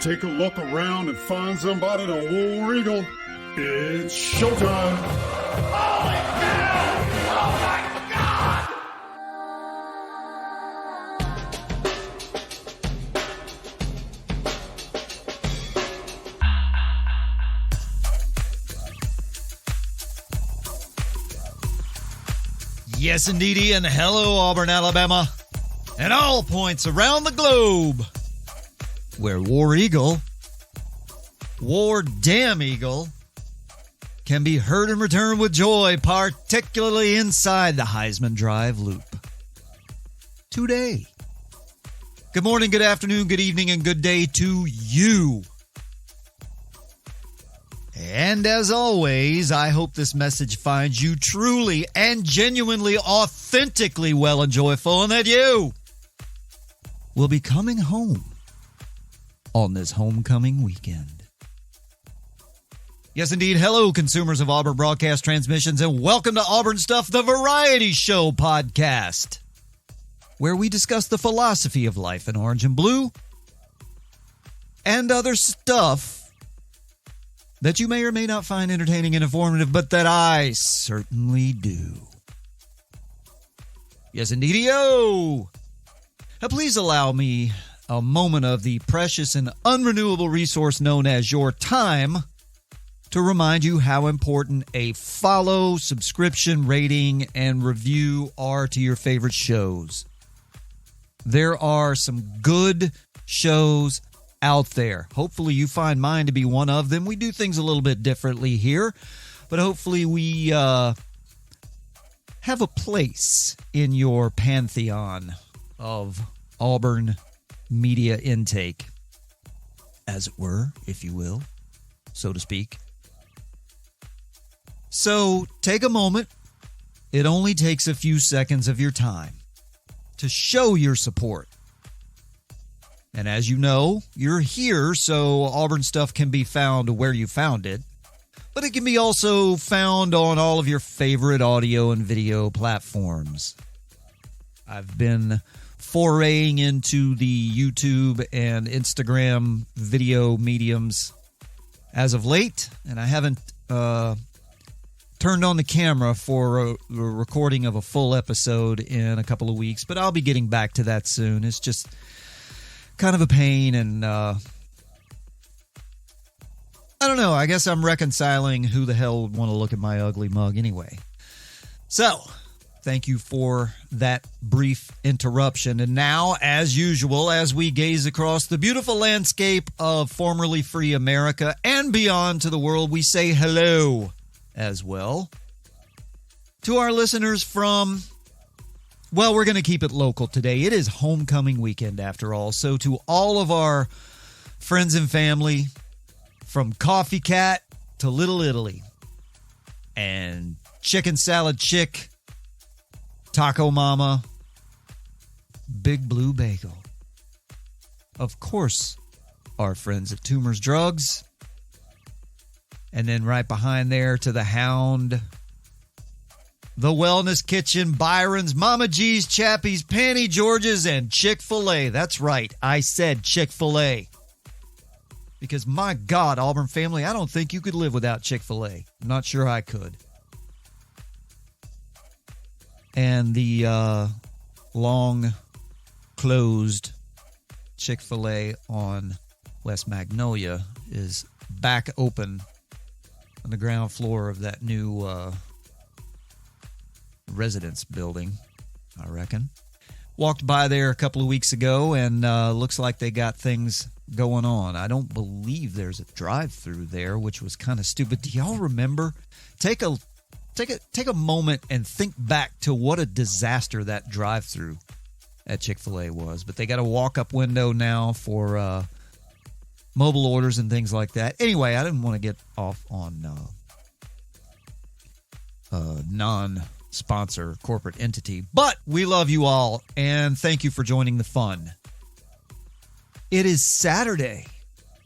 take a look around and find somebody to War Eagle. It's showtime. Holy cow! Oh my God! Yes, indeedy, and hello, Auburn, Alabama, and all points around the globe, where War Eagle, War Damn Eagle, can be heard and returned with joy, particularly inside the Heisman Drive loop. Today. Good morning, good afternoon, good evening, and good day to you. And as always, I hope this message finds you truly and genuinely, authentically well and joyful, and that you will be coming home on this homecoming weekend. Yes, indeed. Hello, consumers of Auburn Broadcast Transmissions, and welcome to Auburn Stuff, the Variety Show podcast, where we discuss the philosophy of life in orange and blue and other stuff that you may or may not find entertaining and informative, but that I certainly do. Yes, indeed-o. Now, please allow me a moment of the precious and unrenewable resource known as your time to remind you how important a follow, subscription, rating, and review are to your favorite shows. There are some good shows out there. Hopefully you find mine to be one of them. We do things a little bit differently here, but hopefully we have a place in your pantheon of Auburn media intake, as it were, if you will, so to speak. So take a moment. It only takes a few seconds of your time to show your support. And as you know, you're here, so Auburn Stuff can be found where you found it. But it can be also found on all of your favorite audio and video platforms. I've been foraying into the YouTube and Instagram video mediums as of late, and I haven't turned on the camera for a recording of a full episode in a couple of weeks, but I'll be getting back to that soon. It's just kind of a pain, and I don't know. I guess I'm reconciling who the hell would want to look at my ugly mug anyway. So, thank you for that brief interruption. And now, as usual, as we gaze across the beautiful landscape of formerly free America and beyond to the world, we say hello as well to our listeners from, well, we're going to keep it local today. It is homecoming weekend after all. So to all of our friends and family from Coffee Cat to Little Italy and Chicken Salad Chick, Taco Mama, Big Blue Bagel. Of course, our friends at Toomer's Drugs. And then right behind there to the Hound, The Wellness Kitchen, Byron's, Mama G's, Chappie's, Panty George's, and Chick-fil-A. That's right. I said Chick-fil-A. Because, my God, Auburn family, I don't think you could live without Chick-fil-A. I'm not sure I could. And the long-closed Chick-fil-A on West Magnolia is back open on the ground floor of that new residence building, I reckon. Walked by there a couple of weeks ago, and looks like they got things going on. I don't believe there's a drive-through there, which was kind of stupid. Do y'all remember? Take a moment and think back to what a disaster that drive-through at Chick-fil-A was. But they got a walk-up window now for mobile orders and things like that. Anyway, I didn't want to get off on non-sponsor corporate entity, but we love you all, and thank you for joining the fun. It is Saturday.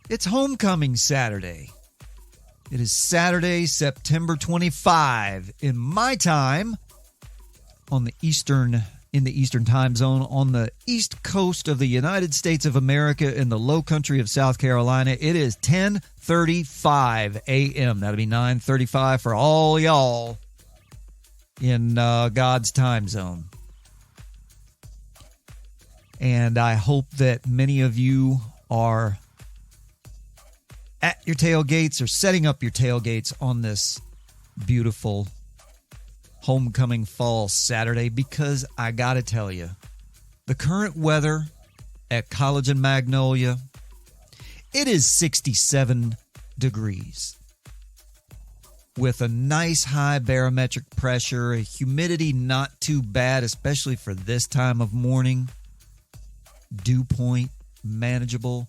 It's homecoming Saturday. It is Saturday, September 25, in my time, on the Eastern in the Eastern Time Zone on the east coast of the United States of America in the low country of South Carolina. It is 10:35 a.m. That'll be 9:35 for all y'all in God's time zone. And I hope that many of you are at your tailgates or setting up your tailgates on this beautiful homecoming fall Saturday, because I gotta tell you, the current weather at College and Magnolia, it is 67 degrees with a nice high barometric pressure, a humidity not too bad, especially for this time of morning, dew point manageable.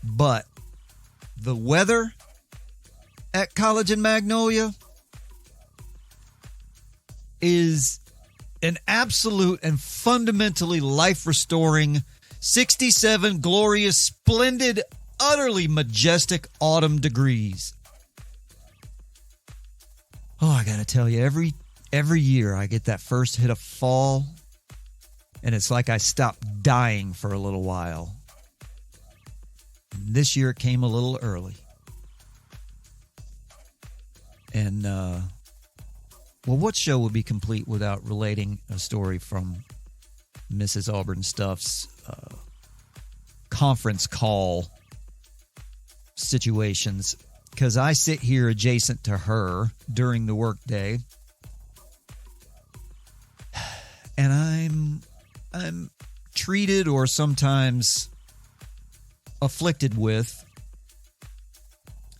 But the weather at College and Magnolia is an absolute and fundamentally life-restoring 67 glorious, splendid, utterly majestic autumn degrees. Oh, I gotta tell you, every year I get that first hit of fall, and it's like I stop dying for a little while. This year it came a little early. And, well, what show would be complete without relating a story from Mrs. Auburn Stuff's conference call situations? Because I sit here adjacent to her during the workday, and I'm treated or sometimes afflicted with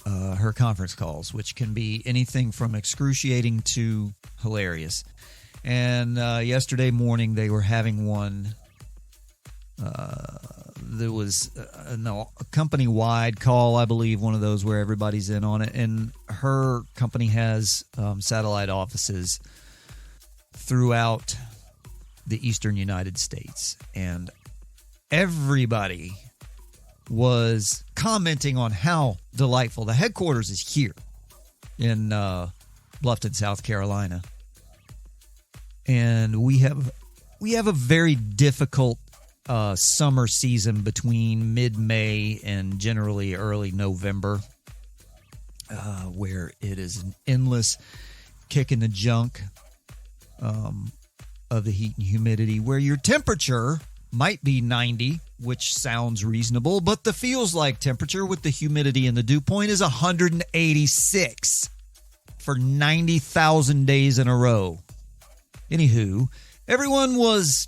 her conference calls, which can be anything from excruciating to hilarious. And yesterday morning, they were having one. There was a company-wide call, I believe, one of those where everybody's in on it. And her company has satellite offices throughout the eastern United States. And everybody was commenting on how delightful. The headquarters is here in Bluffton, South Carolina. And we have a very difficult summer season between mid-May and generally early November, where it is an endless kick in the junk of the heat and humidity, where your temperature might be 90, which sounds reasonable, but the feels like temperature with the humidity and the dew point is 186 for 90,000 days in a row. Anywho, everyone was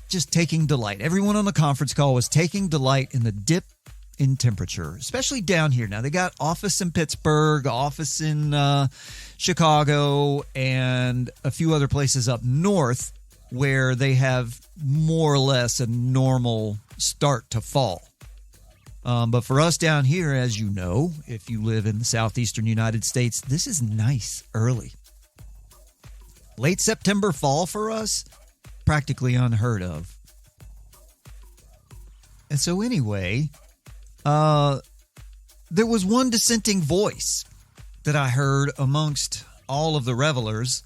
just taking delight. Everyone on the conference call was taking delight in the dip in temperature, especially down here. Now, they got office in Pittsburgh, office in Chicago, and a few other places up north where they have more or less a normal start to fall. But for us down here, as you know, if you live in the southeastern United States, this is nice early. Late September fall for us, practically unheard of. And so anyway, there was one dissenting voice that I heard amongst all of the revelers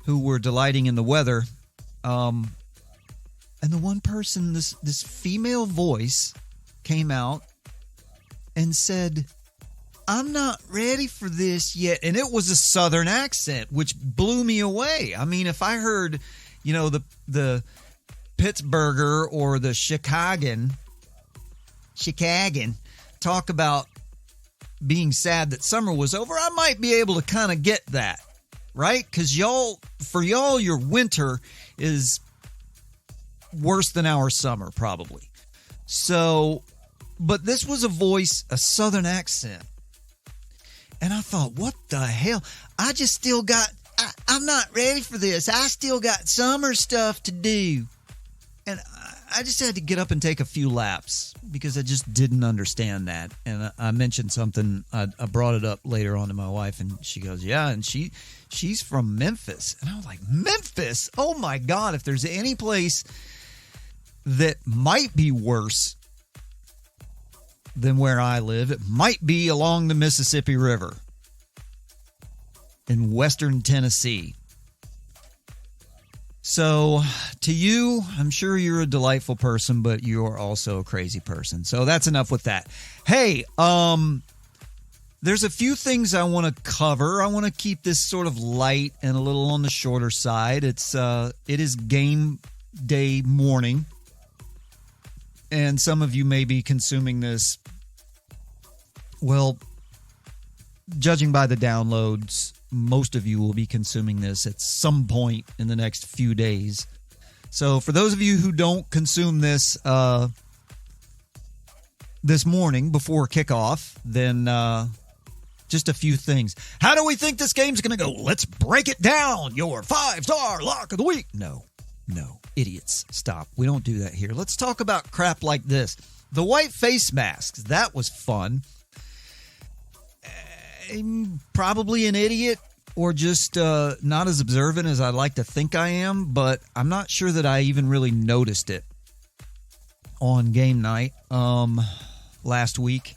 who were delighting in the weather. And the one person, this female voice came out and said, "I'm not ready for this yet." And it was a southern accent, which blew me away. I mean, if I heard, the Pittsburgher or the Chicagoan talk about being sad that summer was over, I might be able to kind of get that, right? Because for y'all, your winter is worse than our summer, probably. So, but this was a voice, a southern accent. And I thought, what the hell? I'm not ready for this. I still got summer stuff to do. And I just had to get up and take a few laps because I just didn't understand that. And I mentioned something. I brought it up later on to my wife, and she goes, "Yeah." And she's from Memphis. And I was like, Memphis? Oh, my God. If there's any place that might be worse than where I live, it might be along the Mississippi River in western Tennessee. So to you, I'm sure you're a delightful person, but you're also a crazy person. So that's enough with that. Hey, there's a few things I want to cover. I want to keep this sort of light and a little on the shorter side. It is game day morning, and some of you may be consuming this. Well, judging by the downloads, most of you will be consuming this at some point in the next few days. So for those of you who don't consume this this morning before kickoff, then just a few things. How do we think this game's going to go? Let's break it down. Your 5-star lock of the week. No, idiots. Stop. We don't do that here. Let's talk about crap like this. The white face masks. That was fun. I'm probably an idiot or just not as observant as I'd like to think I am, but I'm not sure that I even really noticed it on game night last week.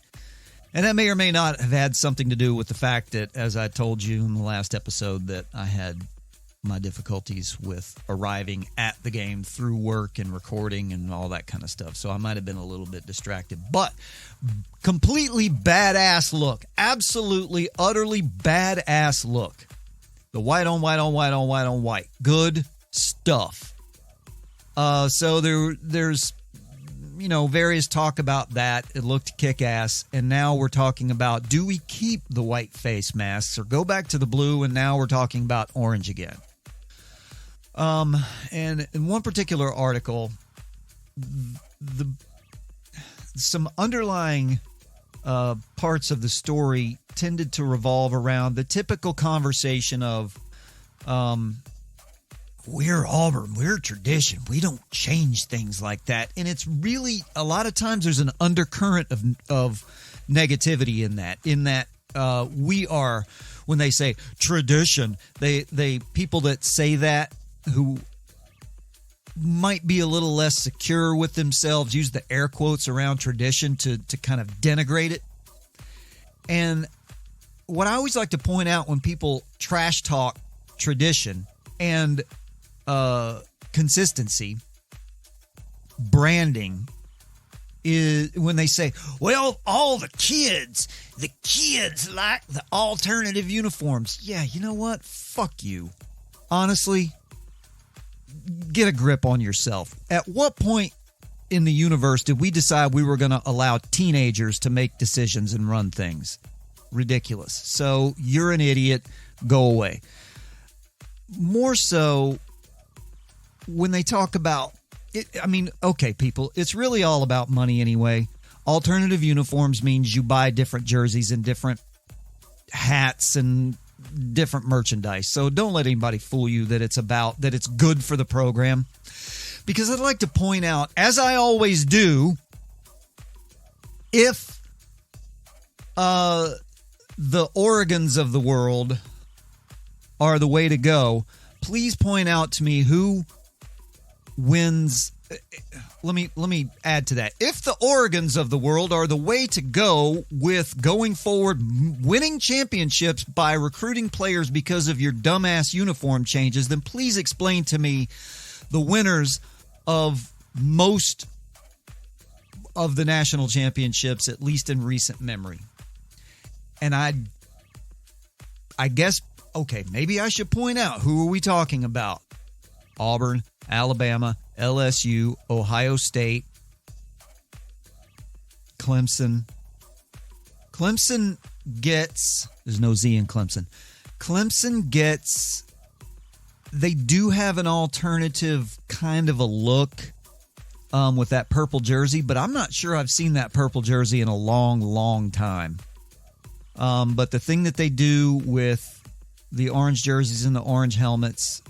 And that may or may not have had something to do with the fact that, as I told you in the last episode, that I had my difficulties with arriving at the game through work and recording and all that kind of stuff. So I might have been a little bit distracted. But completely badass look. Absolutely, utterly badass look. The white on white on white on white on white. Good stuff. So there's various talk about that. It looked kick-ass. And now we're talking about, do we keep the white face masks or go back to the blue? And now we're talking about orange again. And in one particular article, some underlying parts of the story tended to revolve around the typical conversation of, we're Auburn, we're tradition, we don't change things like that. And it's really, a lot of times there's an undercurrent of negativity in that we are, when they say tradition, they people that say that who might be a little less secure with themselves use the air quotes around tradition to kind of denigrate it. And what I always like to point out when people trash talk tradition and consistency, branding, is when they say, well, all the kids like the alternative uniforms. Yeah, you know what? Fuck you. Honestly, get a grip on yourself. At what point in the universe did we decide we were going to allow teenagers to make decisions and run things? Ridiculous. So you're an idiot. Go away. More so when they talk about it, I mean, okay, people, it's really all about money anyway. Alternative uniforms means you buy different jerseys and different hats and different merchandise. So don't let anybody fool you that it's good for the program. Because I'd like to point out, as I always do, if the Oregons of the world are the way to go, please point out to me who wins. Let me add to that. If the Oregons of the world are the way to go with going forward, winning championships by recruiting players because of your dumbass uniform changes, then please explain to me the winners of most of the national championships, at least in recent memory. And I guess, okay, maybe I should point out, who are we talking about? Auburn, Alabama, LSU, Ohio State, Clemson. Clemson gets, there's no Z in Clemson. Clemson gets, they do have an alternative kind of a look with that purple jersey, but I'm not sure I've seen that purple jersey in a long, long time. But the thing that they do with the orange jerseys and the orange helmets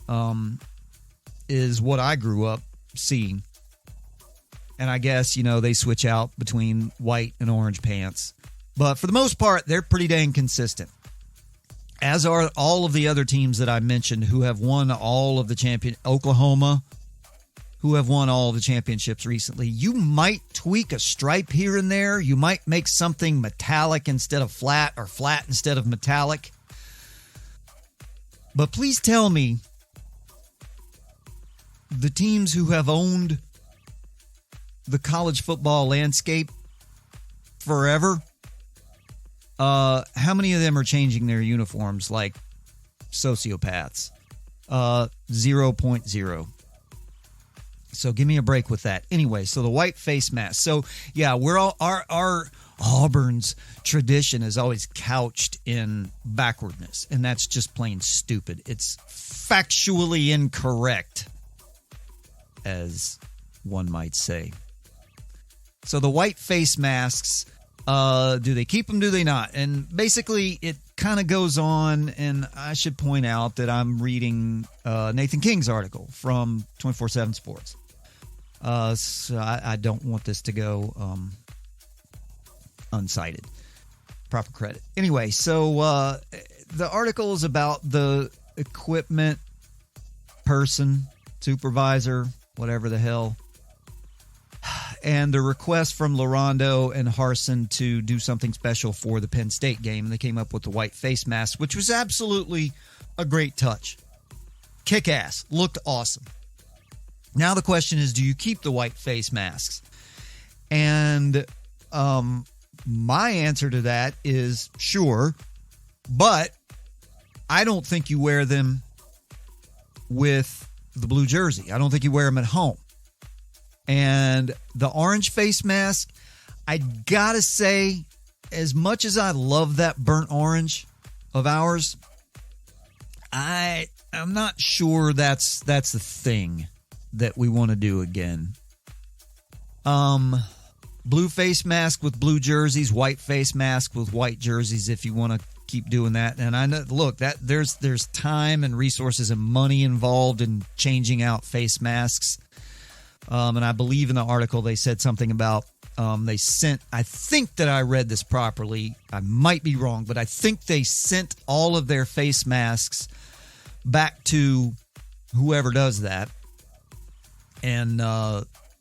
is what I grew up seeing. And I guess, they switch out between white and orange pants. But for the most part, they're pretty dang consistent. As are all of the other teams that I mentioned who have won all of the Oklahoma, who have won all of the championships recently. You might tweak a stripe here and there. You might make something metallic instead of flat or flat instead of metallic. But please tell me the teams who have owned the college football landscape forever, how many of them are changing their uniforms like sociopaths? 0.0. So give me a break with that. Anyway, so the white face mask. So yeah, we're all our Auburn's tradition is always couched in backwardness, and that's just plain stupid. It's factually incorrect, as one might say. So the white face masks, do they keep them, do they not? And basically it kind of goes on, and I should point out that I'm reading Nathan King's article from 24/7 Sports. So I don't want this to go uncited. Proper credit. Anyway, so the article is about the equipment person, supervisor, whatever the hell, and the request from LaRondo and Harsin to do something special for the Penn State game. And they came up with the white face mask, which was absolutely a great touch. Kick ass. Looked awesome. Now the question is, do you keep the white face masks? And my answer to that is sure, but I don't think you wear them with the blue jersey. I don't think you wear them at home. And the orange face mask, I gotta say, as much as I love that burnt orange of ours, I'm not sure that's the thing that we want to do again. Blue face mask with blue jerseys, white face mask with white jerseys if you want to keep doing that. And I know, look, that there's time and resources and money involved in changing out face masks. And I believe in the article they said something about they sent, I think that I read this properly, I might be wrong, but I think they sent all of their face masks back to whoever does that and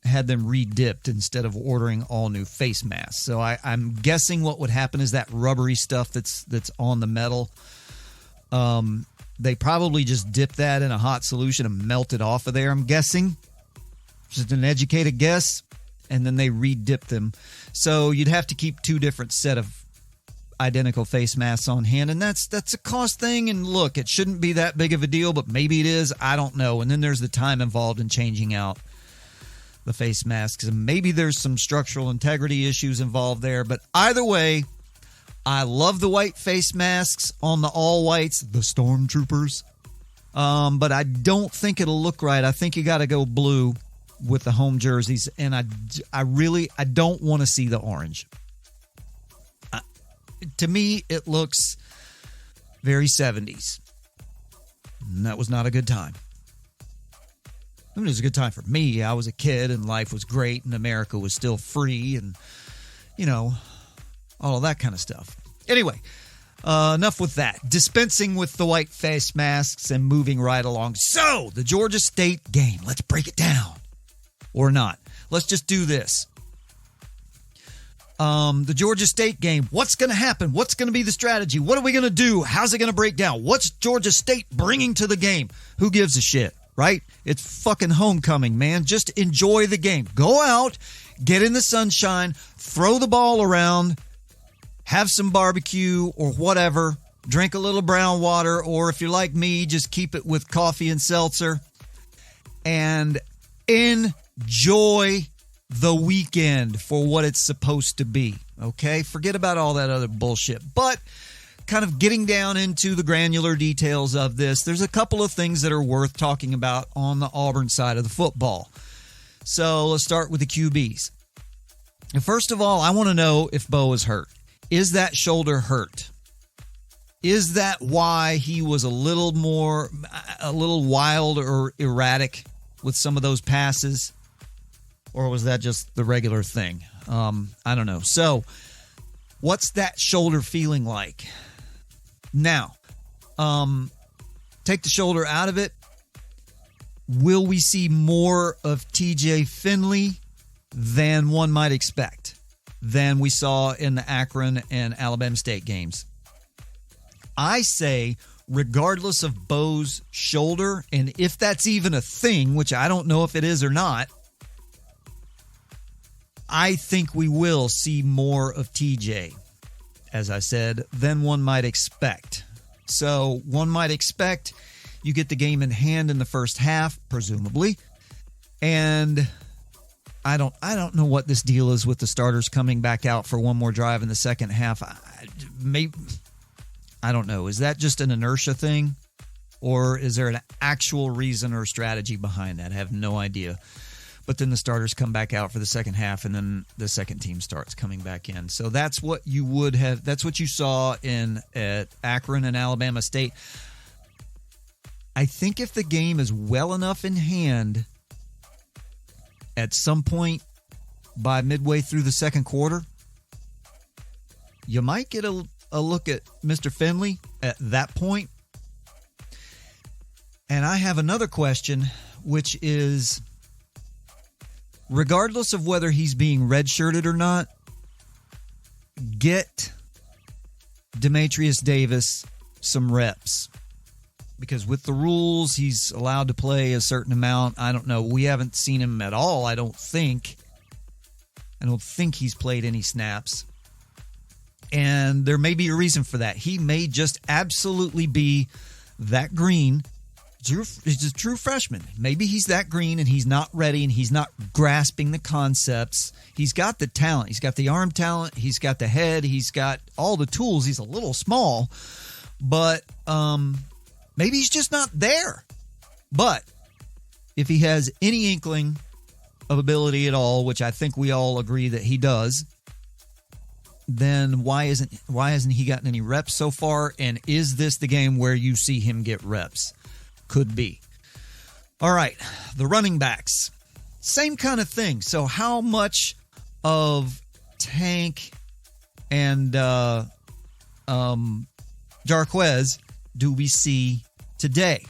had them re-dipped instead of ordering all new face masks. So I'm guessing what would happen is that rubbery stuff that's on the metal, they probably just dip that in a hot solution and melt it off of there, I'm guessing. Just an educated guess, and then they re-dip them. So you'd have to keep two different set of identical face masks on hand, and that's a cost thing. And look, it shouldn't be that big of a deal, but maybe it is. I don't know. And then there's the time involved in changing out the face masks, and maybe there's some structural integrity issues involved there. But either way, I love the white face masks on the all whites, the stormtroopers. But I don't think it'll look right. I think you got to go blue with the home jerseys, and I don't want to see the orange. To me, it looks very 70s. And that was not a good time. I mean, it was a good time for me. I was a kid, and life was great, and America was still free, and, you know, all of that kind of stuff. Anyway, enough with that. Dispensing with the white face masks and moving right along. So, the Georgia State game. Let's break it down. Or not. Let's just do this. The Georgia State game. What's going to happen? What's going to be the strategy? What are we going to do? How's it going to break down? What's Georgia State bringing to the game? Who gives a shit, right? It's fucking homecoming, man. Just enjoy the game. Go out, get in the sunshine, throw the ball around, have some barbecue or whatever, drink a little brown water, or if you're like me, just keep it with coffee and seltzer, and enjoy the weekend for what it's supposed to be, okay? Forget about all that other bullshit. But kind of getting down into the granular details of this, there's a couple of things that are worth talking about on the Auburn side of the football. So let's start with the QBs. And first of all, I want to know if Bo is hurt. Is that shoulder hurt? Is that why he was a little wild or erratic with some of those passes? Or was that just the regular thing? I don't know. So, what's that shoulder feeling like? Now, take the shoulder out of it. Will we see more of TJ Finley than one might expect, than we saw in the Akron and Alabama State games? I say regardless of Bo's shoulder, and if that's even a thing, which I don't know if it is or not, I think we will see more of TJ, as I said, than one might expect. So one might expect you get the game in hand in the first half, presumably, and I don't know what this deal is with the starters coming back out for one more drive in the second half. I don't know. Is that just an inertia thing? Or is there an actual reason or strategy behind that? I have no idea. But then the starters come back out for the second half, and then the second team starts coming back in. So that's what you would have. That's what you saw at Akron and Alabama State. I think if the game is well enough in hand, at some point by midway through the second quarter, you might get a look at Mr. Finley at that point. And I have another question, which is, regardless of whether he's being redshirted or not, get Demetrius Davis some reps. Because with the rules, he's allowed to play a certain amount. I don't know. We haven't seen him at all, I don't think. I don't think he's played any snaps. And there may be a reason for that. He may just absolutely be that green. He's a true freshman. Maybe he's that green and he's not ready and he's not grasping the concepts. He's got the talent. He's got the arm talent. He's got the head. He's got all the tools. He's a little small, but maybe he's just not there. But if he has any inkling of ability at all, which I think we all agree that he does, then why hasn't he gotten any reps so far? And is this the game where you see him get reps? Could be. All right, the running backs, same kind of thing. So how much of Tank and Jarquez do we see today?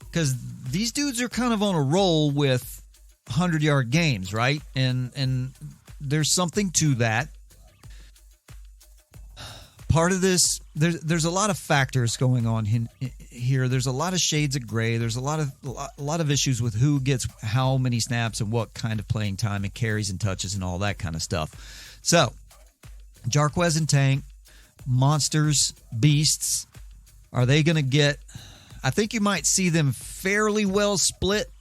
Because these dudes are kind of on a roll with 100-yard games, right? And there's something to that. Part of this, there's a lot of factors going on here. There's a lot of shades of gray. There's a lot of issues with who gets how many snaps and what kind of playing time and carries and touches and all that kind of stuff. So, Jarquez and Tank, monsters, beasts, are they going to get, I think you might see them fairly well split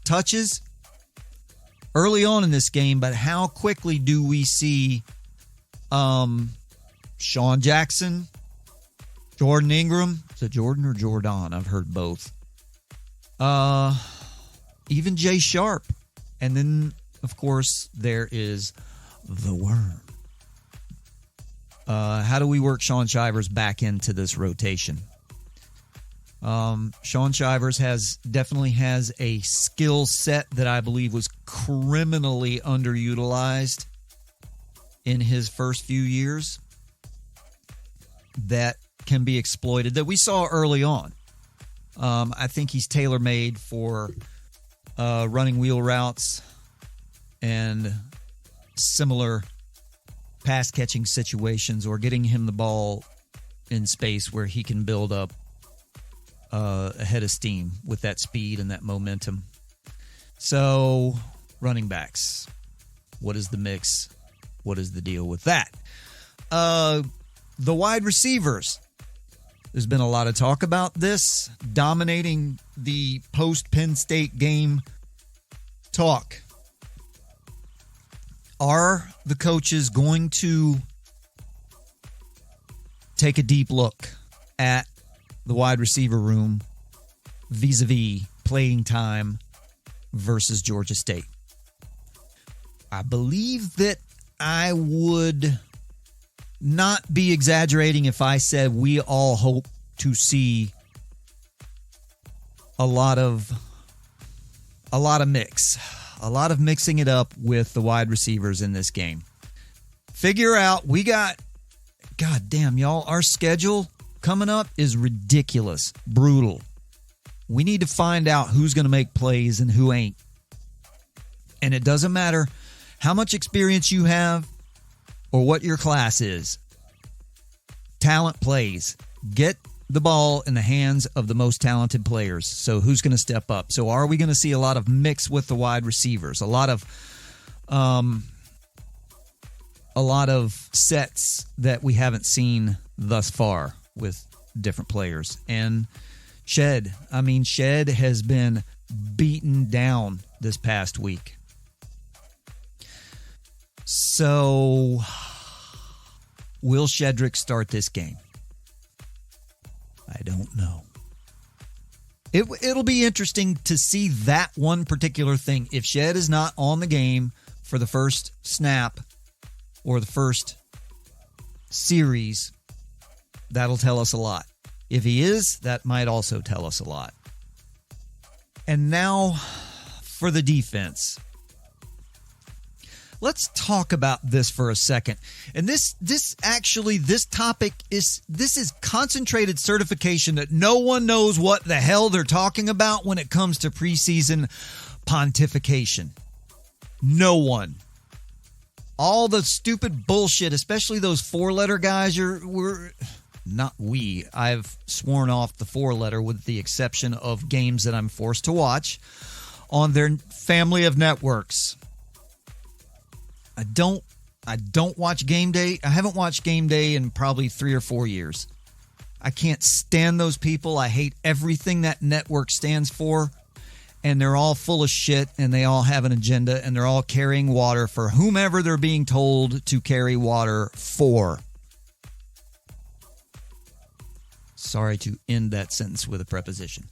touches early on in this game, but how quickly do we see Sean Jackson, Jordan Ingram? Is it Jordan or Jordan? I've heard both. Even Jay Sharp. And then, of course, there is the Worm. How do we work Sean Shivers back into this rotation? Sean Shivers definitely has a skill set that I believe was criminally underutilized in his first few years that can be exploited, that we saw early on. I think he's tailor-made for running wheel routes and similar pass-catching situations, or getting him the ball in space where he can build up a head of steam with that speed and that momentum. So, running backs. What is the mix? What is the deal with that? The wide receivers. There's been a lot of talk about this, dominating the post-Penn State game talk. Are the coaches going to take a deep look at the wide receiver room vis-a-vis playing time versus Georgia State? I believe that I would not be exaggerating if I said we all hope to see a lot of mixing it up with the wide receivers in this game. Figure out, God damn, y'all, our schedule coming up is ridiculous, brutal. We need to find out who's going to make plays and who ain't. And it doesn't matter how much experience you have or what your class is. Talent plays. Get the ball in the hands of the most talented players. So who's going to step up? So are we going to see a lot of mix with the wide receivers? A lot of sets that we haven't seen thus far with different players. And Shed has been beaten down this past week. So will Shedrick start this game? I don't know. It'll be interesting to see that one particular thing. If Shed is not on the game for the first snap or the first series, that'll tell us a lot. If he is, that might also tell us a lot. And now for the defense. Let's talk about this for a second. And this topic is concentrated certification that no one knows what the hell they're talking about when it comes to preseason pontification. No one. All the stupid bullshit, especially those four-letter guys, I've sworn off the four-letter with the exception of games that I'm forced to watch on their family of networks. I don't watch Game Day. I haven't watched Game Day in probably 3 or 4 years. I can't stand those people. I hate everything that network stands for. And they're all full of shit, and they all have an agenda, and they're all carrying water for whomever they're being told to carry water for. Sorry to end that sentence with a preposition.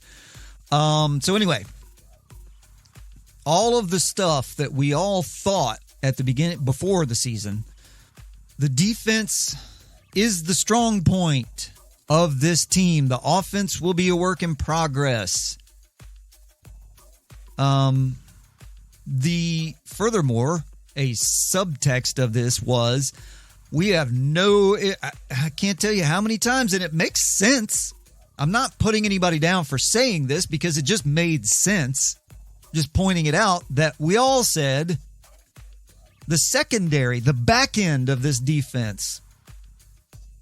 So anyway, all of the stuff that we all thought at the beginning, before the season, the defense is the strong point of this team. The offense will be a work in progress. Furthermore, a subtext of this was we have I can't tell you how many times, and it makes sense. I'm not putting anybody down for saying this because it just made sense. Just pointing it out that we all said the secondary, the back end of this defense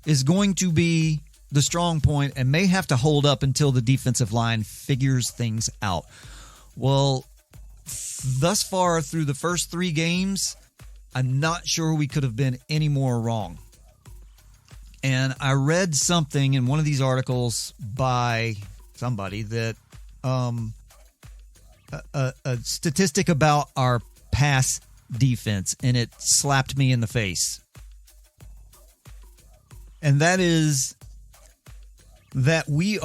is going to be the strong point and may have to hold up until the defensive line figures things out. Well, thus far through the first 3 games, I'm not sure we could have been any more wrong. And I read something in one of these articles by somebody that a statistic about our pass defense, and it slapped me in the face. And that is that we,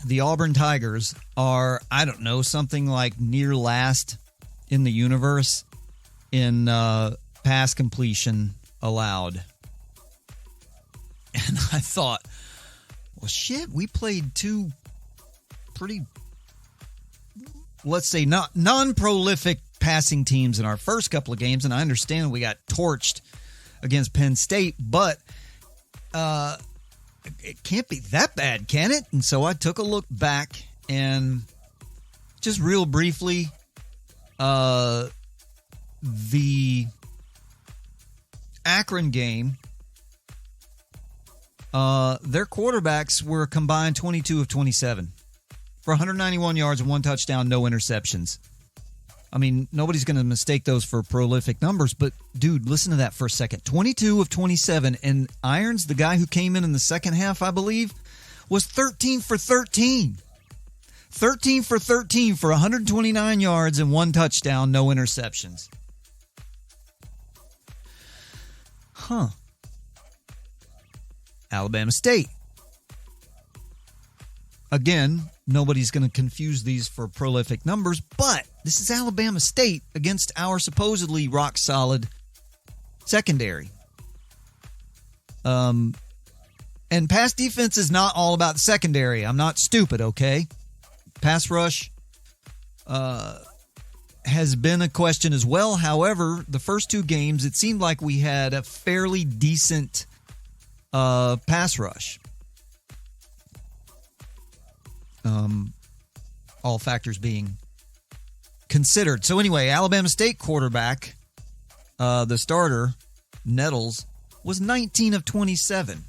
the Auburn Tigers, are, I don't know, something like near last in the universe in pass completion allowed. And I thought, well, shit, we played 2 pretty, let's say, not non-prolific passing teams in our first couple of games, and I understand we got torched against Penn State, but it can't be that bad, can it? And so I took a look back and just real briefly, the Akron game, their quarterbacks were combined 22 of 27 for 191 yards and 1 touchdown, no interceptions. I mean, nobody's going to mistake those for prolific numbers, but dude, listen to that for a second. 22 of 27, and Irons, the guy who came in the second half, I believe, was 13 for 13. 13 for 13 for 129 yards and 1 touchdown, no interceptions. Huh. Alabama State. Again, nobody's going to confuse these for prolific numbers, but this is Alabama State against our supposedly rock-solid secondary. And pass defense is not all about the secondary. I'm not stupid, okay? Pass rush has been a question as well. However, the first 2 games, it seemed like we had a fairly decent pass rush. All factors being considered. So anyway, Alabama State quarterback, the starter, Nettles, was 19 of 27.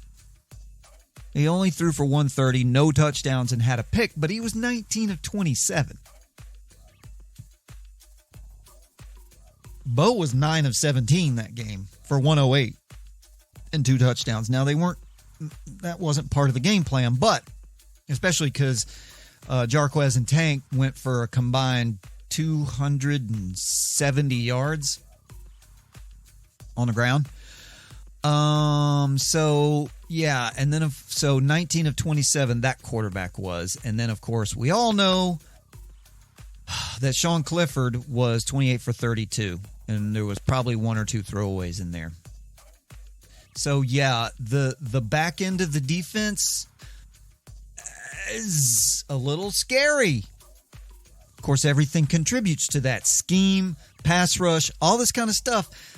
He only threw for 130, no touchdowns, and had a pick, but he was 19 of 27. Bo was 9 of 17 that game for 108 and 2 touchdowns. Now, that wasn't part of the game plan, but especially because Jarquez and Tank went for a combined 270 yards on the ground. So yeah, and then so 19 of 27 that quarterback was, and then of course we all know that Sean Clifford was 28 for 32, and there was probably 1 or 2 throwaways in there. So yeah, the back end of the defense is a little scary. Of course, everything contributes to that: scheme, pass rush, all this kind of stuff.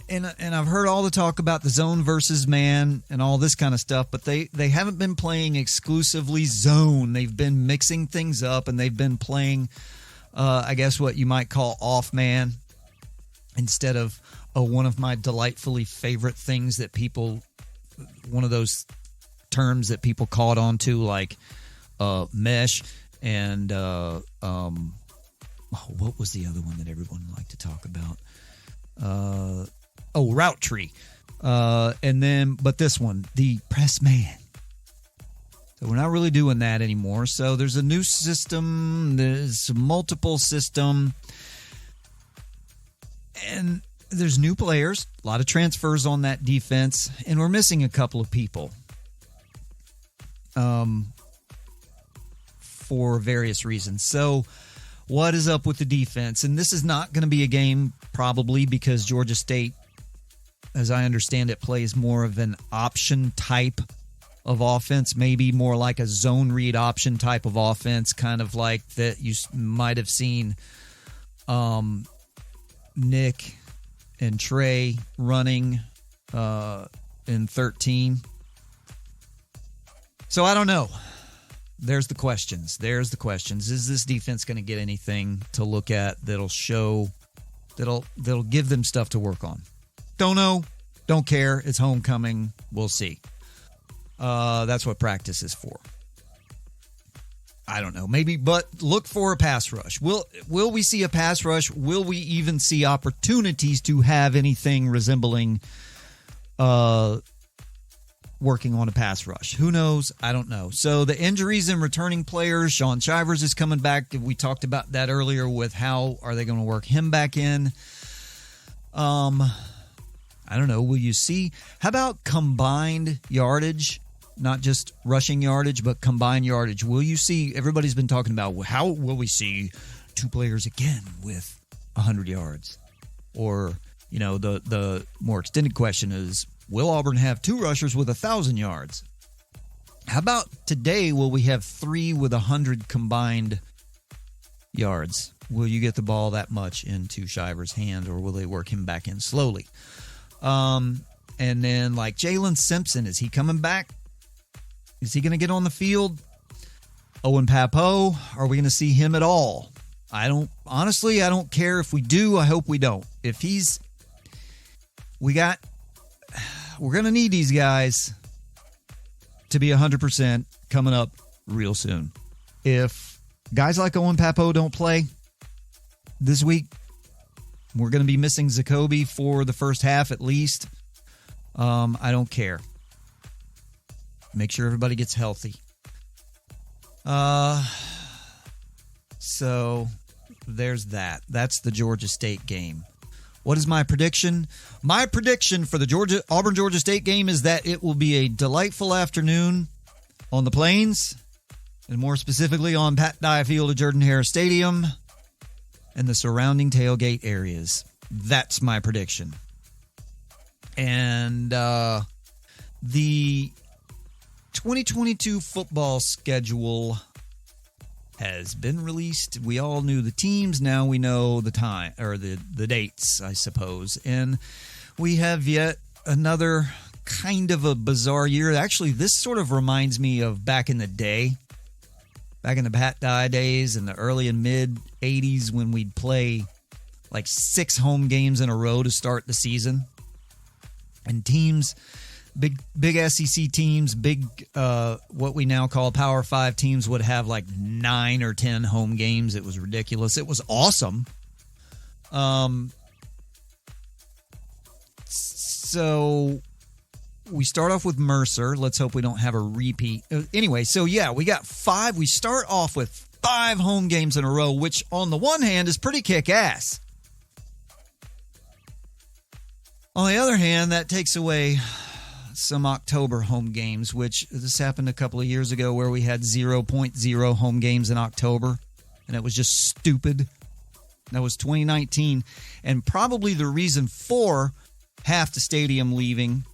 And I've heard all the talk about the zone versus man and all this kind of stuff, but they haven't been playing exclusively zone. They've been mixing things up, and they've been playing, I guess, what you might call off man instead of one of my delightfully favorite things that people, one of those terms that people caught on to, like mesh and what was the other one that everyone liked to talk about? Route tree. And then, but this one, the press man. So we're not really doing that anymore. So there's a new system. There's a multiple system. And there's new players. A lot of transfers on that defense. And we're missing a couple of people. For various reasons. So what is up with the defense? And this is not going to be a game probably because Georgia State, as I understand it, plays more of an option type of offense, maybe more like a zone read option type of offense, kind of like that you might have seen Nick and Trey running in 13. So I don't know. There's the questions. Is this defense going to get anything to look at that'll show, that'll give them stuff to work on? Don't know. Don't care. It's homecoming. We'll see. That's what practice is for. I don't know. Maybe, but look for a pass rush. Will we see a pass rush? Will we even see opportunities to have anything resembling working on a pass rush? Who knows? I don't know. So the injuries and returning players, Sean Shivers is coming back. We talked about that earlier with how are they going to work him back in. I don't know. Will you see? How about combined yardage? Not just rushing yardage, but combined yardage. Will you see? Everybody's been talking about how will we see 2 players again with 100 yards? Or, the more extended question is, will Auburn have 2 rushers with 1,000 yards? How about today, will we have 3 with 100 combined yards? Will you get the ball that much into Shivers' hands, or will they work him back in slowly? And then, like Jalen Simpson, is he coming back? Is he going to get on the field? Owen Papo, are we going to see him at all? Honestly, I don't care if we do. I hope we don't. We're going to need these guys to be 100% coming up real soon. If guys like Owen Papo don't play this week, we're going to be missing Zacoby for the first half at least. I don't care. Make sure everybody gets healthy. So there's that. That's the Georgia State game. What is my prediction? My prediction for the Auburn-Georgia State game is that it will be a delightful afternoon on the Plains, and more specifically on Pat Dye Field at Jordan-Hare Stadium and the surrounding tailgate areas. That's my prediction. And the 2022 football schedule has been released. We all knew the teams. Now we know the time, or the dates, I suppose. And we have yet another kind of a bizarre year. Actually, this sort of reminds me of back in the day, back in the Pat Dye days in the early and mid 80s when we'd play like 6 home games in a row to start the season. And teams big SEC teams, big what we now call Power 5 teams would have like 9 or 10 home games. It was ridiculous. It was awesome. So we start off with Mercer. Let's hope we don't have a repeat. Anyway, so yeah, we got 5. We start off with 5 home games in a row, which on the one hand is pretty kick-ass. On the other hand, that takes away some October home games, which this happened a couple of years ago where we had 0.0 home games in October, and it was just stupid. That was 2019, and probably the reason for half the stadium leaving,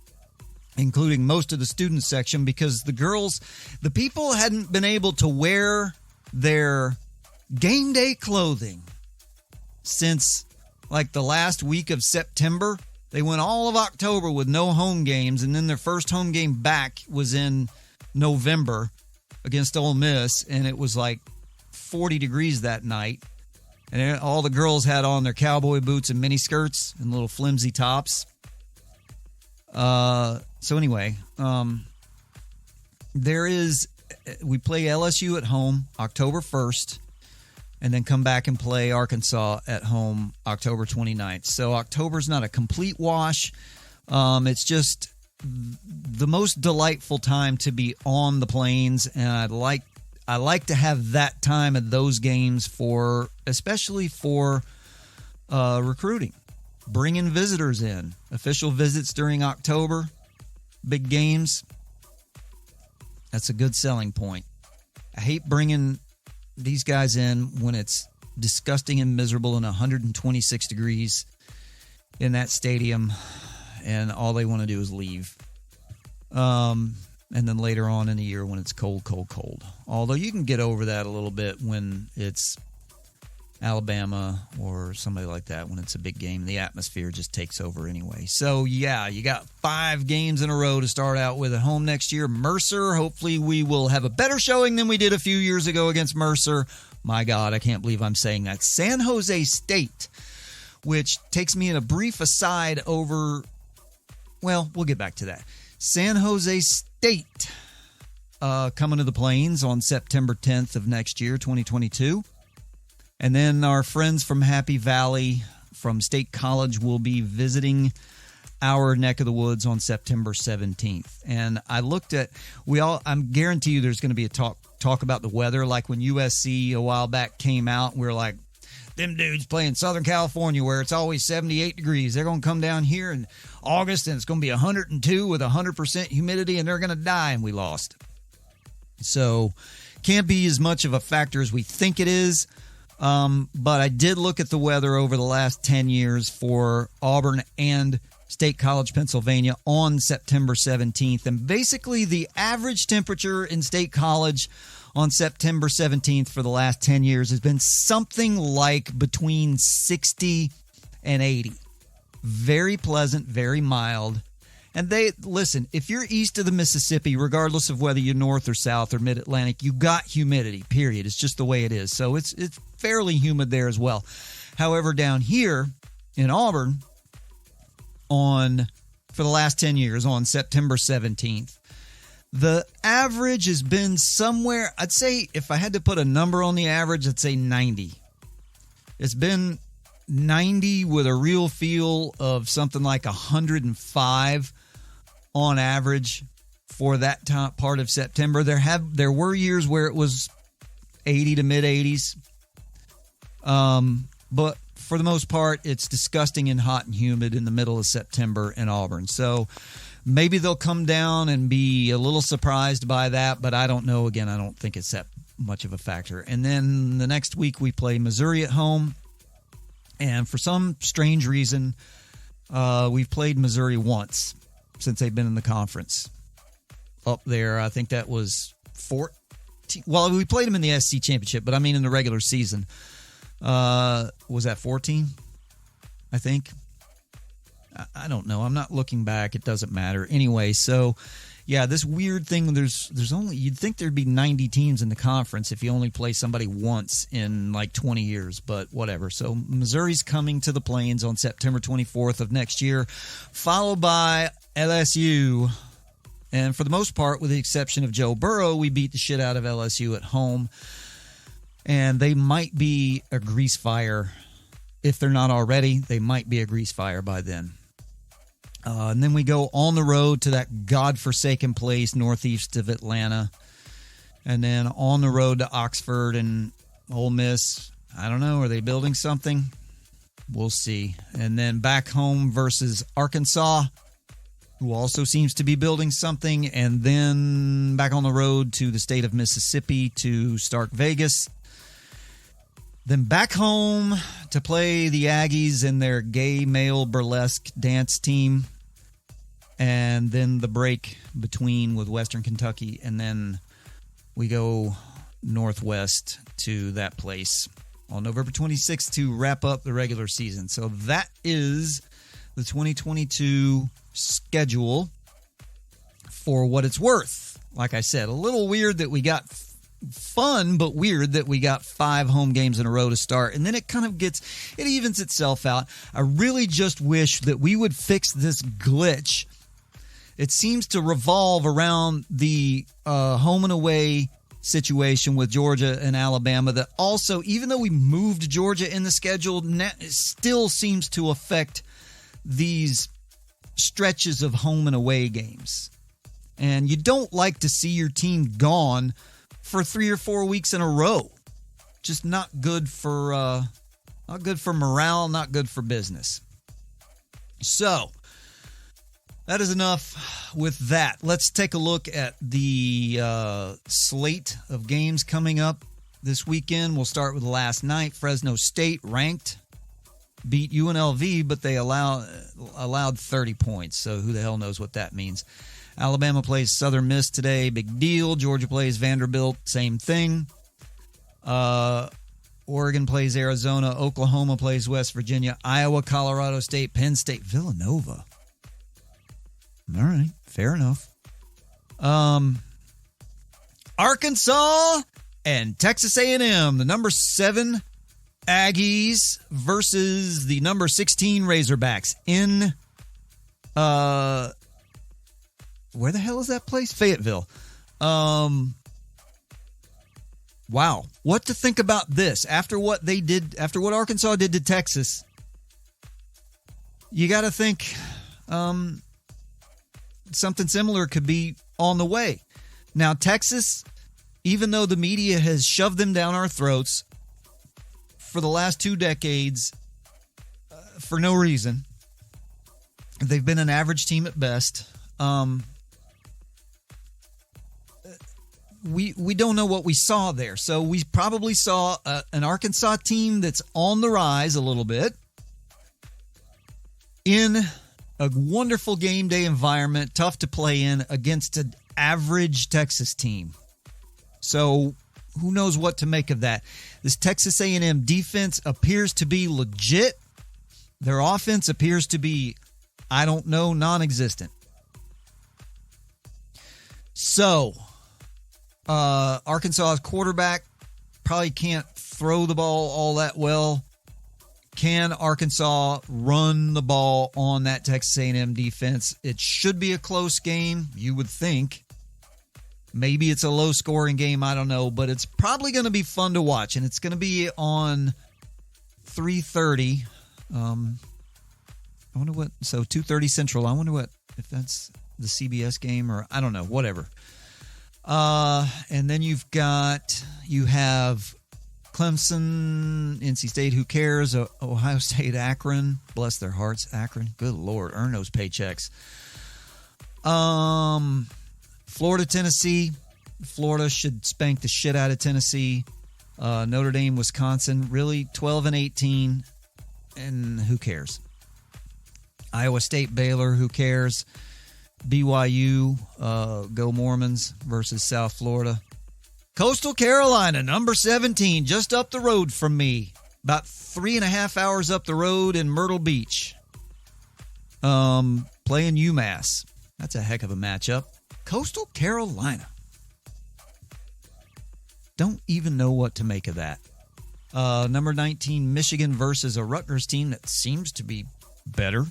including most of the student section, because the people hadn't been able to wear their game day clothing since like the last week of September. They went all of October with no home games, and then their first home game back was in November against Ole Miss, and it was like 40 degrees that night. And all the girls had on their cowboy boots and mini skirts and little flimsy tops. So anyway, we play LSU at home October 1st, and then come back and play Arkansas at home October 29th. So October's not a complete wash. It's just the most delightful time to be on the Plains, and I like to have that time at those games especially for recruiting, bringing visitors in, official visits during October, big games. That's a good selling point. I hate bringing these guys in when it's disgusting and miserable and 126 degrees in that stadium, and all they want to do is leave. And then later on in the year when it's cold. Although you can get over that a little bit when it's Alabama or somebody like that, when it's a big game. The atmosphere just takes over anyway. So, yeah, you got 5 games in a row to start out with at home next year. Mercer, hopefully we will have a better showing than we did a few years ago against Mercer. My God, I can't believe I'm saying that. San Jose State, which takes me in a brief aside over, well, we'll get back to that. San Jose State coming to the Plains on September 10th of next year, 2022. And then our friends from Happy Valley from State College will be visiting our neck of the woods on September 17th. And I looked at, I guarantee you there's going to be a talk about the weather, like when USC a while back came out, we're like, them dudes play in Southern California where it's always 78 degrees. They're going to come down here in August and it's going to be 102 with 100% humidity and they're going to die, and we lost. So can't be as much of a factor as we think it is. But I did look at the weather over the last 10 years for Auburn and State College, Pennsylvania on September 17th. And basically the average temperature in State College on September 17th for the last 10 years has been something like between 60 and 80. Very pleasant, very mild. And listen, if you're east of the Mississippi, regardless of whether you're north or south or mid-Atlantic, you got humidity, period. It's just the way it is. So it's fairly humid there as well. However, down here in Auburn, for the last 10 years, on September 17th, the average has been somewhere, I'd say, if I had to put a number on the average, I'd say 90. It's been 90 with a real feel of something like 105 on average for that top part of September. There were years where it was 80 to mid 80s. But for the most part, it's disgusting and hot and humid in the middle of September in Auburn. So maybe they'll come down and be a little surprised by that, but I don't know. Again, I don't think it's that much of a factor. And then the next week we play Missouri at home. And for some strange reason, we've played Missouri once since they've been in the conference. Up there, I think that was 14. Well, we played them in the SC Championship, but I mean in the regular season. Was that 14? I think. I don't know. I'm not looking back. It doesn't matter. Anyway, so yeah, this weird thing, there's only, you'd think there'd be 90 teams in the conference if you only play somebody once in like 20 years, but whatever. So Missouri's coming to the Plains on September 24th of next year, followed by LSU And for the most part, with the exception of Joe Burrow, we beat the shit out of LSU at home. And they might be a grease fire. If they're not already, they might be a grease fire by then. And then we go on the road to that godforsaken place northeast of Atlanta. And then on the road to Oxford and Ole Miss. I don't know. Are they building something? We'll see. And then back home versus Arkansas, who also seems to be building something. And then back on the road to the state of Mississippi to Stark Vegas. Then back home to play the Aggies and their gay male burlesque dance team. And then the break between with Western Kentucky. And then we go northwest to that place on November 26th to wrap up the regular season. So that is the 2022 schedule for what it's worth. Like I said, a little weird that we got fun, but weird that we got 5 home games in a row to start. And then it kind of it evens itself out. I really just wish that we would fix this glitch. It seems to revolve around the home and away situation with Georgia and Alabama that also, even though we moved Georgia in the schedule, it still seems to affect these stretches of home and away games. And you don't like to see your team gone for 3 or 4 weeks in a row. Just not good for morale, not good for business. So that is enough with that. Let's take a look at the slate of games coming up this weekend. We'll start with last night. Fresno State, ranked, beat UNLV, but they allowed 30 points. So who the hell knows what that means. Alabama plays Southern Miss today. Big deal. Georgia plays Vanderbilt. Same thing. Oregon plays Arizona. Oklahoma plays West Virginia. Iowa, Colorado State, Penn State, Villanova. All right, fair enough. Arkansas and Texas A&M, the number 7 Aggies versus the number 16 Razorbacks in where the hell is that place? Fayetteville. Wow, what to think about this after what Arkansas did to Texas? You got to think something similar could be on the way. Now, Texas, even though the media has shoved them down our throats for the last 2 decades for no reason, they've been an average team at best. We don't know what we saw there. So we probably saw an Arkansas team that's on the rise a little bit in a wonderful game day environment, tough to play in against an average Texas team. So who knows what to make of that. This Texas A&M defense appears to be legit. Their offense appears to be, I don't know, non-existent. So Arkansas's quarterback probably can't throw the ball all that well. Can Arkansas run the ball on that Texas A&M defense? It should be a close game, you would think. Maybe it's a low-scoring game, I don't know. But it's probably going to be fun to watch, and it's going to be on 3:30. I wonder what... So 2:30 Central. I wonder what... If that's the CBS game or... I don't know. Whatever. And then you have Clemson, NC State, who cares? Ohio State, Akron. Bless their hearts, Akron. Good Lord, earn those paychecks. Florida, Tennessee. Florida should spank the shit out of Tennessee. Notre Dame, Wisconsin. Really, 12-18. And who cares? Iowa State, Baylor. Who cares? BYU, go Mormons versus South Florida. Coastal Carolina, number 17, just up the road from me. About 3.5 hours up the road in Myrtle Beach. Playing UMass. That's a heck of a matchup. Coastal Carolina. Don't even know what to make of that. Number 19, Michigan versus a Rutgers team that seems to be better.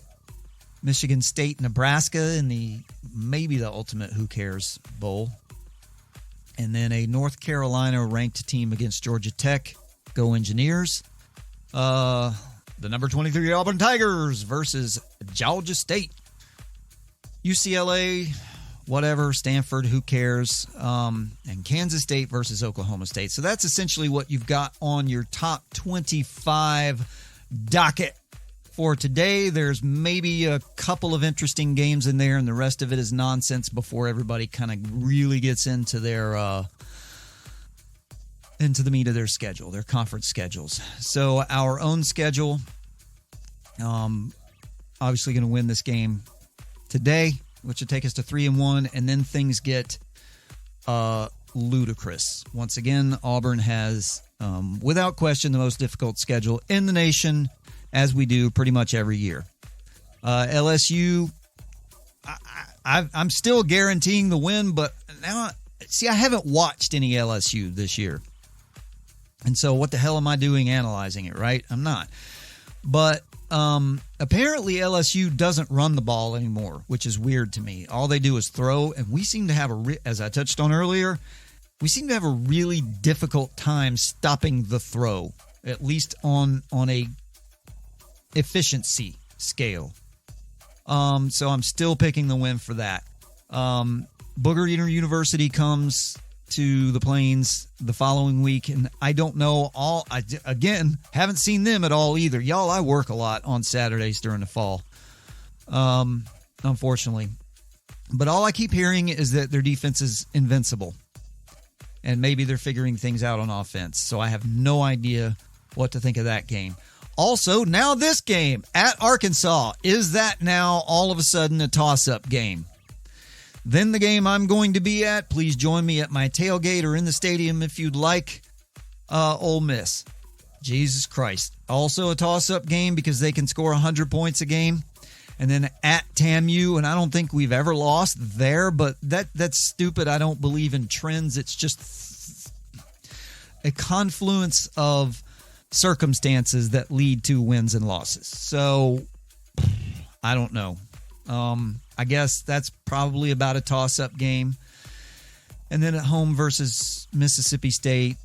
Michigan State, Nebraska in maybe the ultimate Who Cares Bowl. And then a North Carolina ranked team against Georgia Tech. Go Engineers. The number 23 Auburn Tigers versus Georgia State. UCLA, whatever, Stanford, who cares? And Kansas State versus Oklahoma State. So that's essentially what you've got on your top 25 docket for today. There's maybe a couple of interesting games in there, and the rest of it is nonsense before everybody kind of really gets into the meat of their schedule, their conference schedules. So our own schedule, obviously going to win this game today, which will take us to 3-1, and then things get ludicrous. Once again, Auburn has, without question, the most difficult schedule in the nation, as we do pretty much every year. LSU, I'm still guaranteeing the win, but now, see, I haven't watched any LSU this year. And so what the hell am I doing analyzing it, right? I'm not. But apparently LSU doesn't run the ball anymore, which is weird to me. All they do is throw, and we seem to have as I touched on earlier, we seem to have a really difficult time stopping the throw, at least on a efficiency scale. So I'm still picking the win for that. Booger Eater University comes to the Plains the following week, and I don't know again, haven't seen them at all either. Y'all, I work a lot on Saturdays during the fall, unfortunately. But all I keep hearing is that their defense is invincible, and maybe they're figuring things out on offense. So I have no idea what to think of that game. Also, now this game at Arkansas, is that now all of a sudden a toss-up game? Then the game I'm going to be at, please join me at my tailgate or in the stadium if you'd like, Ole Miss. Jesus Christ. Also a toss-up game because they can score 100 points a game. And then at TAMU, and I don't think we've ever lost there, but that's stupid. I don't believe in trends. It's just a confluence of circumstances that lead to wins and losses. So, I don't know. I guess that's probably about a toss-up game. And then at home versus Mississippi State,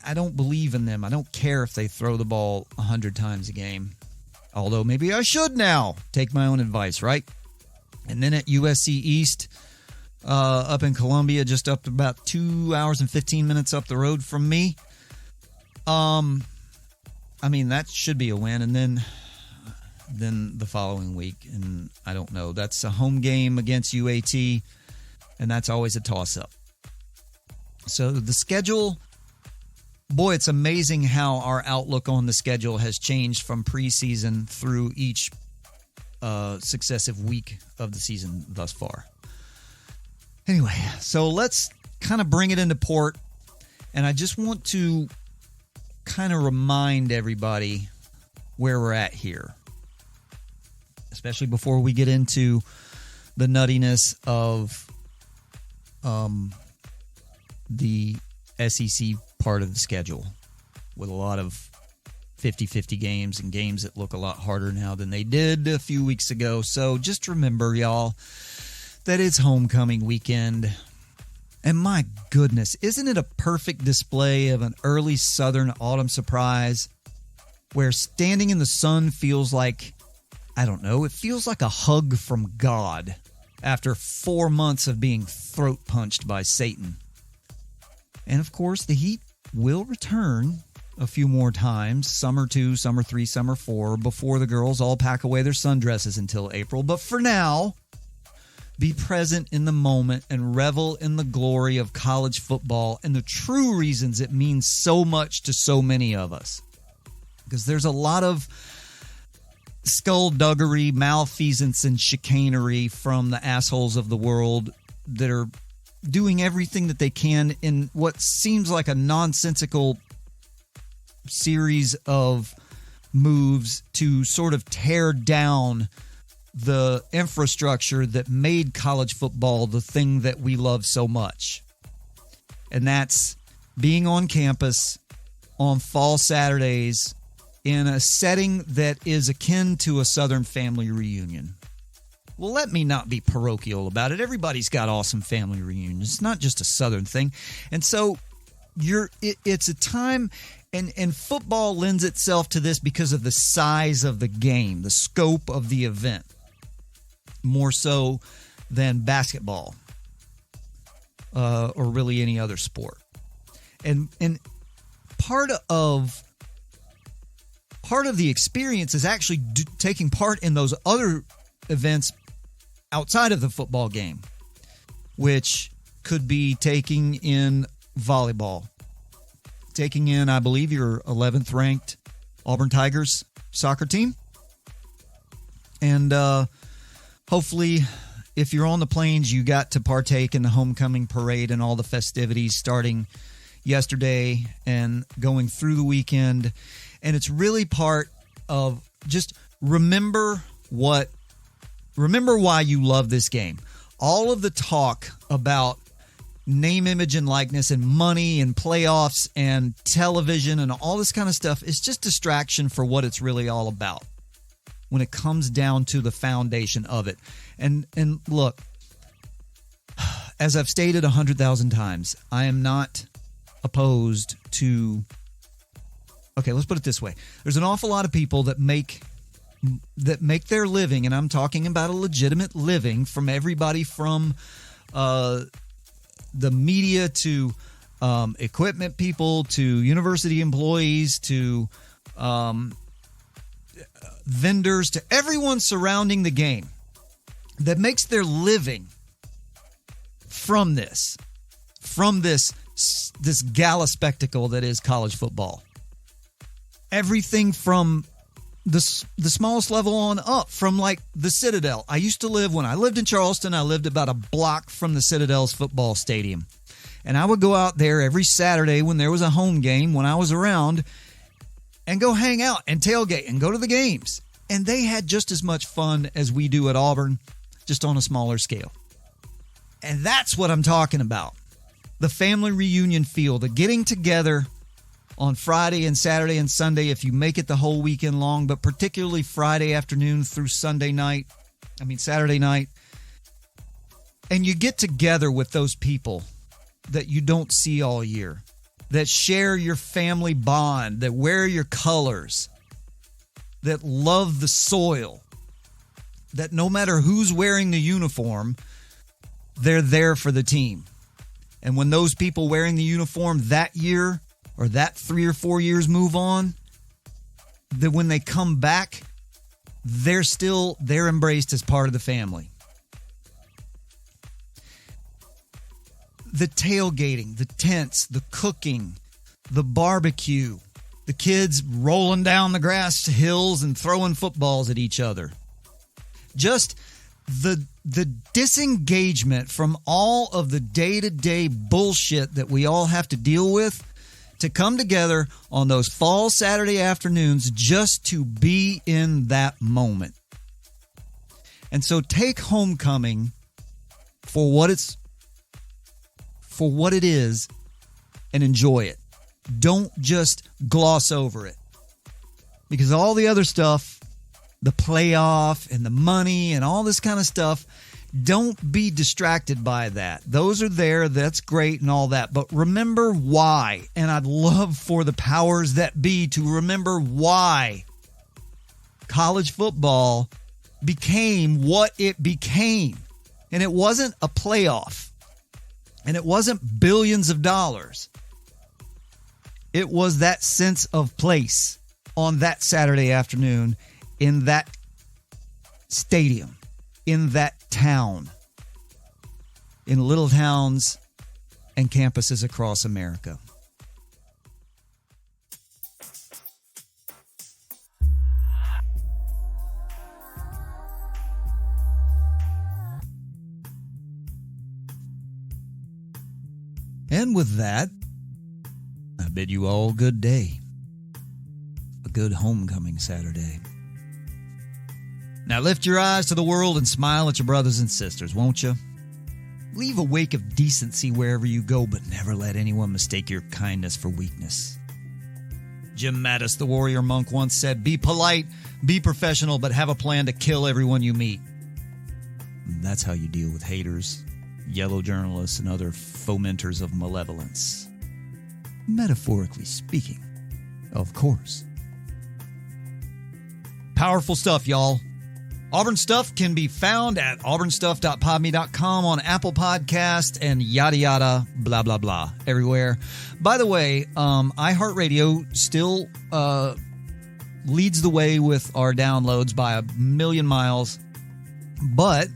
I don't believe in them. I don't care if they throw the ball 100 times a game. Although maybe I should now take my own advice, right? And then at USC East, up in Columbia, just up to about 2 hours and 15 minutes up the road from me. I mean, that should be a win. And then the following week, and I don't know. That's a home game against UAT, and that's always a toss-up. So the schedule, boy, it's amazing how our outlook on the schedule has changed from preseason through each successive week of the season thus far. Anyway, so let's kind of bring it into port, and I just want to kind of remind everybody where we're at here, especially before we get into the nuttiness of the SEC part of the schedule with a lot of 50-50 games and games that look a lot harder now than they did a few weeks ago. So just remember, y'all, that it's homecoming weekend. And my goodness, isn't it a perfect display of an early Southern autumn surprise where standing in the sun feels like, I don't know, it feels like a hug from God after 4 months of being throat punched by Satan. And of course, the heat will return a few more times, summer 2, summer 3, summer 4, before the girls all pack away their sundresses until April. But for now, be present in the moment and revel in the glory of college football and the true reasons it means so much to so many of us. Because there's a lot of skullduggery, malfeasance, and chicanery from the assholes of the world that are doing everything that they can in what seems like a nonsensical series of moves to sort of tear down the infrastructure that made college football the thing that we love so much. And that's being on campus on fall Saturdays in a setting that is akin to a Southern family reunion. Well, let me not be parochial about it. Everybody's got awesome family reunions. It's not just a Southern thing. And so it's a time, and football lends itself to this because of the size of the game, the scope of the event, more so than basketball or really any other sport. And part of the experience is actually taking part in those other events outside of the football game, which could be taking in volleyball, taking in, I believe, your 11th ranked Auburn Tigers soccer team. And hopefully, if you're on the Plains, you got to partake in the homecoming parade and all the festivities starting yesterday and going through the weekend. And it's really part of just remember why you love this game. All of the talk about name, image, and likeness and money and playoffs and television and all this kind of stuff is just distraction for what it's really all about when it comes down to the foundation of it. And look, as I've stated 100,000 times, I am not opposed to... Okay, let's put it this way. There's an awful lot of people that make their living, and I'm talking about a legitimate living, from everybody from the media to equipment people to university employees to vendors to everyone surrounding the game that makes their living from this gala spectacle that is college football. Everything from the smallest level on up, from like the Citadel. When I lived in Charleston, I lived about a block from the Citadel's football stadium. And I would go out there every Saturday when there was a home game, when I was around, and go hang out and tailgate and go to the games. And they had just as much fun as we do at Auburn, just on a smaller scale. And that's what I'm talking about. The family reunion feel, the getting together on Friday and Saturday and Sunday, if you make it the whole weekend long, but particularly Friday afternoon through Saturday night. And you get together with those people that you don't see all year, that share your family bond, that wear your colors, that love the soil, that no matter who's wearing the uniform, they're there for the team. And when those people wearing the uniform that year or that 3 or 4 years move on, that when they come back, they're embraced as part of the family. The tailgating, the tents, the cooking, the barbecue, the kids rolling down the grass hills and throwing footballs at each other. Just the disengagement from all of the day-to-day bullshit that we all have to deal with, to come together on those fall Saturday afternoons just to be in that moment. And so take homecoming for what it is and enjoy it. Don't just gloss over it. Because all the other stuff, the playoff and the money and all this kind of stuff, don't be distracted by that. Those are there. That's great and all that. But remember why. And I'd love for the powers that be to remember why college football became what it became. And it wasn't a playoff. And it wasn't billions of dollars. It was that sense of place on that Saturday afternoon in that stadium, in that town, in little towns and campuses across America. And with that, I bid you all good day. A good homecoming Saturday. Now lift your eyes to the world and smile at your brothers and sisters, won't you? Leave a wake of decency wherever you go, but never let anyone mistake your kindness for weakness. Jim Mattis, the warrior monk, once said, "Be polite, be professional, but have a plan to kill everyone you meet." And that's how you deal with haters, yellow journalists, and other fomenters of malevolence. Metaphorically speaking, of course. Powerful stuff, y'all. Auburn Stuff can be found at auburnstuff.podme.com, on Apple Podcast, and yada yada, blah, blah, blah, everywhere. By the way, iHeartRadio still leads the way with our downloads by 1,000,000 miles, but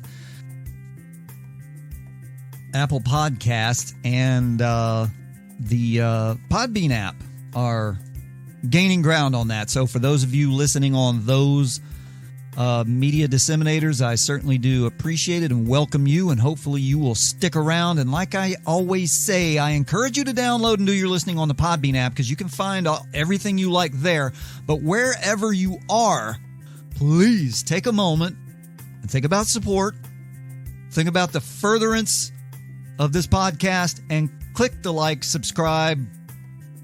Apple Podcast and the Podbean app are gaining ground on that. So for those of you listening on those media disseminators, I certainly do appreciate it and welcome you, and hopefully you will stick around. And like I always say, I encourage you to download and do your listening on the Podbean app, because you can find everything you like there. But wherever you are, please take a moment and think about support. Think about the furtherance of this podcast, and click the like, subscribe,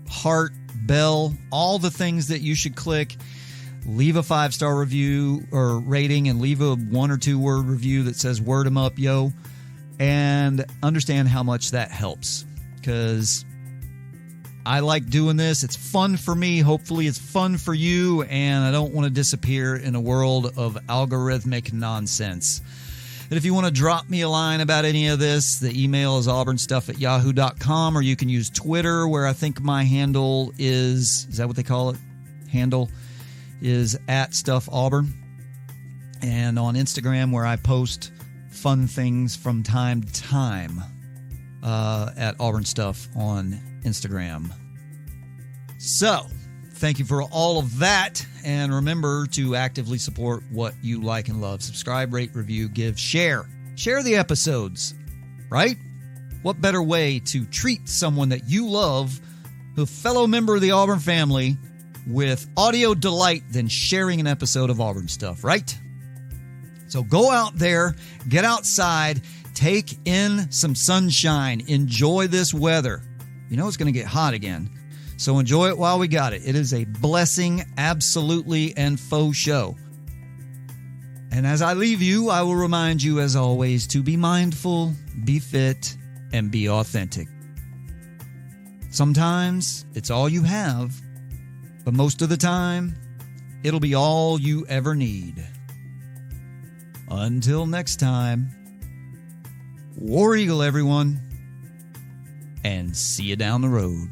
heart, bell, all the things that you should click. Leave a 5-star review or rating, and leave a 1 or 2 word review that says "word 'em up, yo," and understand how much that helps, because I like doing this. It's fun for me. Hopefully it's fun for you, and I don't want to disappear in a world of algorithmic nonsense. And if you want to drop me a line about any of this, the email is auburnstuff@yahoo.com, or you can use Twitter, where I think my handle is that what they call it? Handle is @StuffAuburn. And on Instagram, where I post fun things from time to time, at Auburn Stuff on Instagram. So, thank you for all of that. And remember to actively support what you like and love. Subscribe, rate, review, give, share. Share the episodes, right? What better way to treat someone that you love, a fellow member of the Auburn family, with audio delight than sharing an episode of Auburn Stuff, right? So go out there, get outside, take in some sunshine, enjoy this weather. You know it's going to get hot again, so enjoy it while we got it. It is a blessing, absolutely, and faux show. And as I leave you, I will remind you, as always, to be mindful, be fit, and be authentic. Sometimes it's all you have, but most of the time, it'll be all you ever need. Until next time, War Eagle, everyone, and see you down the road.